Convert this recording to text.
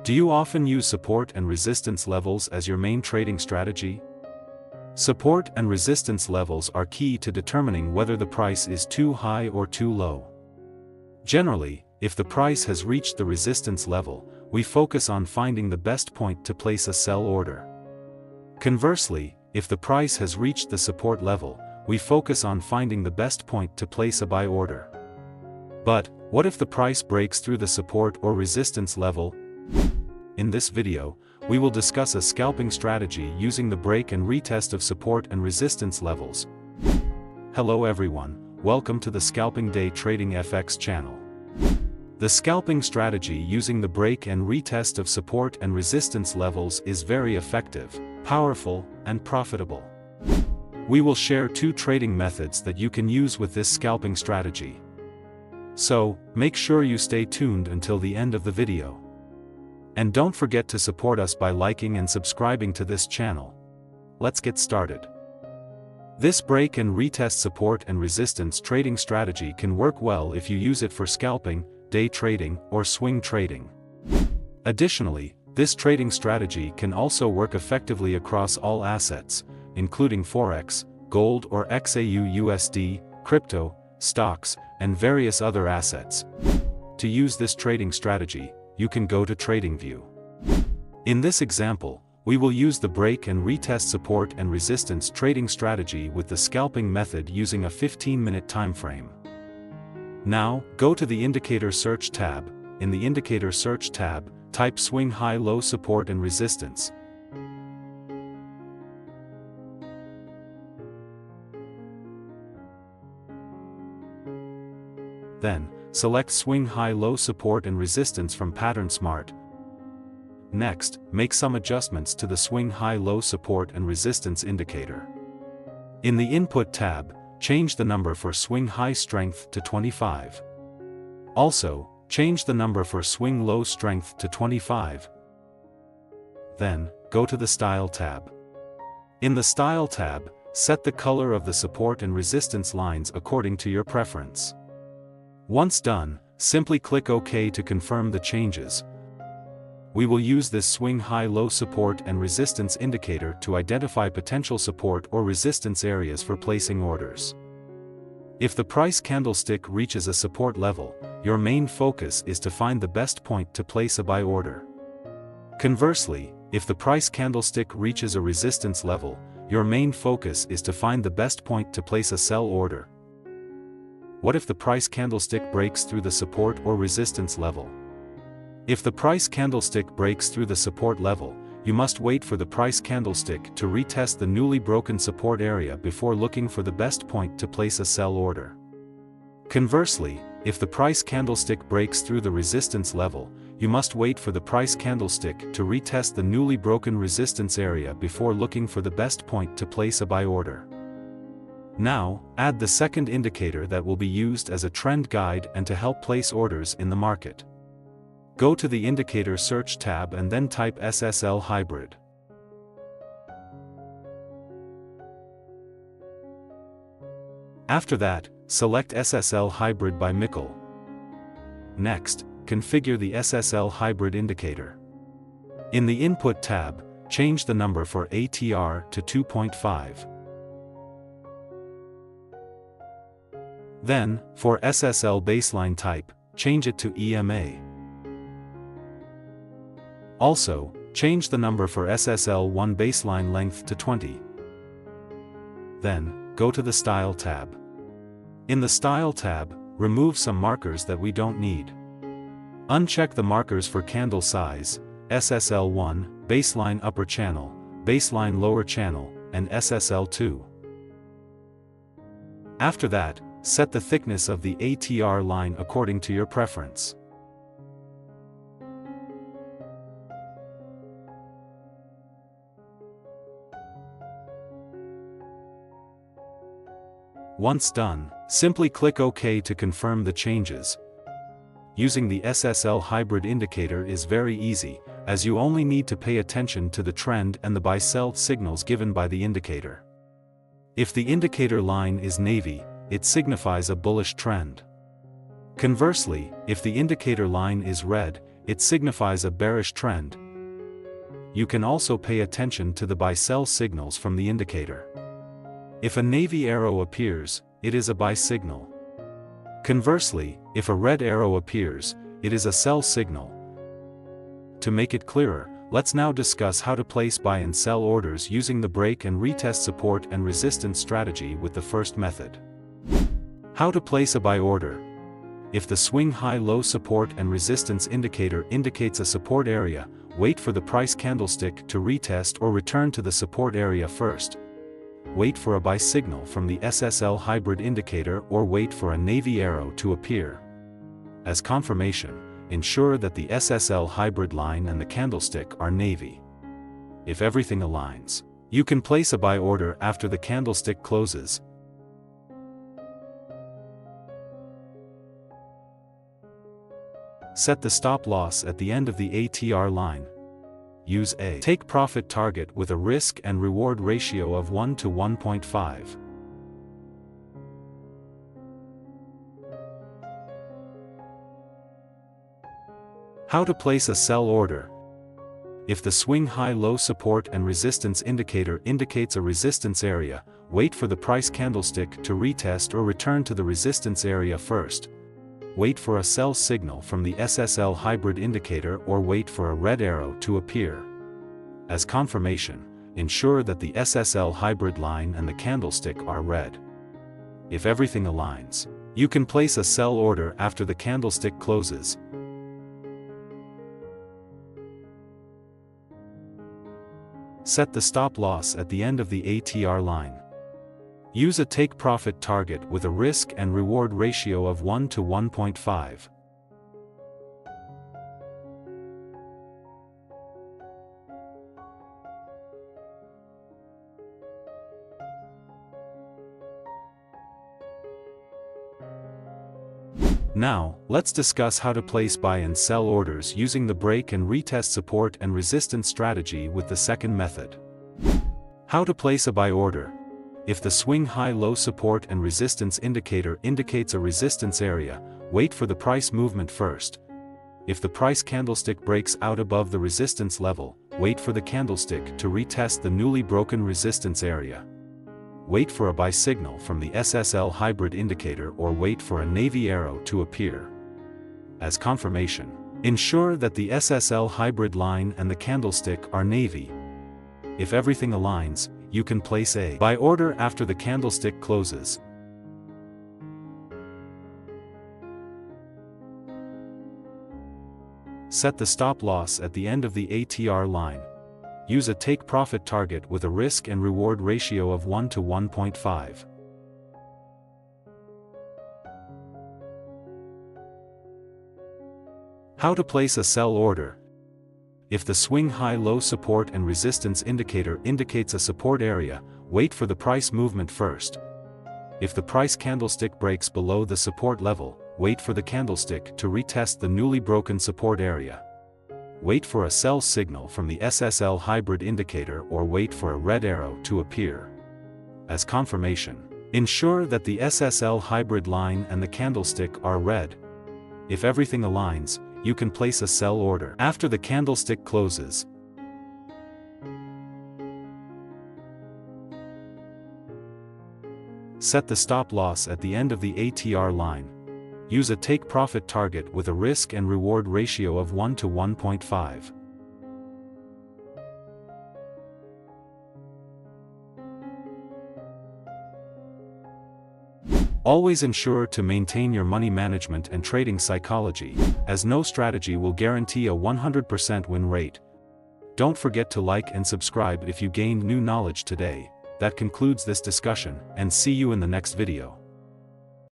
Do you often use support and resistance levels as your main trading strategy? Support and resistance levels are key to determining whether the price is too high or too low. Generally, if the price has reached the resistance level, we focus on finding the best point to place a sell order. Conversely, if the price has reached the support level, we focus on finding the best point to place a buy order. But, what if the price breaks through the support or resistance level? In this video, we will discuss a scalping strategy using the break and retest of support and resistance levels. Hello everyone, welcome to the Scalping Day Trading FX channel. The scalping strategy using the break and retest of support and resistance levels is very effective, powerful, and profitable. We will share two trading methods that you can use with this scalping strategy. So, make sure you stay tuned until the end of the video. And don't forget to support us by liking and subscribing to this channel. Let's get started. This break and retest support and resistance trading strategy can work well if you use it for scalping, day trading, or swing trading. Additionally, this trading strategy can also work effectively across all assets, including forex, gold or xauusd, crypto, stocks, and various other assets. To use this trading strategy, you can go to TradingView. In this example, we will use the break and retest support and resistance trading strategy with the scalping method using a 15-minute time frame. Now, go to the Indicator Search tab. In the Indicator Search tab, type swing high-low support and resistance. Then, select swing high-low support and resistance from PatternSmart. Next, make some adjustments to the swing high-low support and resistance indicator. In the Input tab, change the number for swing high strength to 25. Also, change the number for swing low strength to 25. Then, go to the Style tab. In the Style tab, set the color of the support and resistance lines according to your preference. Once done, simply click OK to confirm the changes. We will use this swing high-low support and resistance indicator to identify potential support or resistance areas for placing orders. If the price candlestick reaches a support level, your main focus is to find the best point to place a buy order. Conversely, if the price candlestick reaches a resistance level, your main focus is to find the best point to place a sell order. What if the price candlestick breaks through the support or resistance level? If the price candlestick breaks through the support level, you must wait for the price candlestick to retest the newly broken support area before looking for the best point to place a sell order. Conversely, if the price candlestick breaks through the resistance level, you must wait for the price candlestick to retest the newly broken resistance area before looking for the best point to place a buy order. Now, add the second indicator that will be used as a trend guide and to help place orders in the market. Go to the Indicator Search tab and then type SSL Hybrid. After that, select SSL Hybrid by Mikkel. Next, configure the SSL Hybrid indicator. In the Input tab, change the number for ATR to 2.5. Then, for SSL baseline type, change it to EMA. Also, change the number for SSL1 baseline length to 20. Then, go to the Style tab. In the Style tab, remove some markers that we don't need. Uncheck the markers for candle size, SSL1, baseline upper channel, baseline lower channel, and SSL2. After that, set the thickness of the ATR line according to your preference. Once done, simply click OK to confirm the changes. Using the SSL Hybrid indicator is very easy, as you only need to pay attention to the trend and the buy-sell signals given by the indicator. If the indicator line is navy, it signifies a bullish trend. Conversely, if the indicator line is red, it signifies a bearish trend. You can also pay attention to the buy-sell signals from the indicator. If a navy arrow appears, it is a buy signal. Conversely, if a red arrow appears, it is a sell signal. To make it clearer, let's now discuss how to place buy and sell orders using the break and retest support and resistance strategy with the first method. How to place a buy order. If the swing high-low support and resistance indicator indicates a support area, wait for the price candlestick to retest or return to the support area first. Wait for a buy signal from the SSL Hybrid indicator or wait for a navy arrow to appear. As confirmation, ensure that the SSL Hybrid line and the candlestick are navy. If everything aligns, you can place a buy order after the candlestick closes. Set the stop loss at the end of the ATR line. Use a take profit target with a risk and reward ratio of 1 to 1.5. How to place a sell order. If the swing high-low support and resistance indicator indicates a resistance area, wait for the price candlestick to retest or return to the resistance area first. Wait for a sell signal from the SSL Hybrid indicator or wait for a red arrow to appear. As confirmation, ensure that the SSL Hybrid line and the candlestick are red. If everything aligns, you can place a sell order after the candlestick closes. Set the stop loss at the end of the ATR line. Use a take profit target with a risk and reward ratio of 1 to 1.5. Now, let's discuss how to place buy and sell orders using the break and retest support and resistance strategy with the second method. How to place a buy order. If the swing high-low support and resistance indicator indicates a resistance area, wait for the price movement first. If the price candlestick breaks out above the resistance level, wait for the candlestick to retest the newly broken resistance area. Wait for a buy signal from the SSL Hybrid indicator or wait for a navy arrow to appear. As confirmation, ensure that the SSL Hybrid line and the candlestick are navy. If everything aligns, you can place a buy order after the candlestick closes. Set the stop loss at the end of the ATR line. Use a take profit target with a risk and reward ratio of 1 to 1.5. How to place a sell order. If the swing high-low support and resistance indicator indicates a support area, wait for the price movement first. If the price candlestick breaks below the support level, wait for the candlestick to retest the newly broken support area. Wait for a sell signal from the SSL Hybrid indicator or wait for a red arrow to appear. As confirmation, ensure that the SSL Hybrid line and the candlestick are red. If everything aligns, you can place a sell order after the candlestick closes. Set the stop loss at the end of the ATR line. Use a take profit target with a risk and reward ratio of 1 to 1.5. Always ensure to maintain your money management and trading psychology, as no strategy will guarantee a 100% win rate. Don't forget to like and subscribe if you gained new knowledge today. That concludes this discussion, and see you in the next video.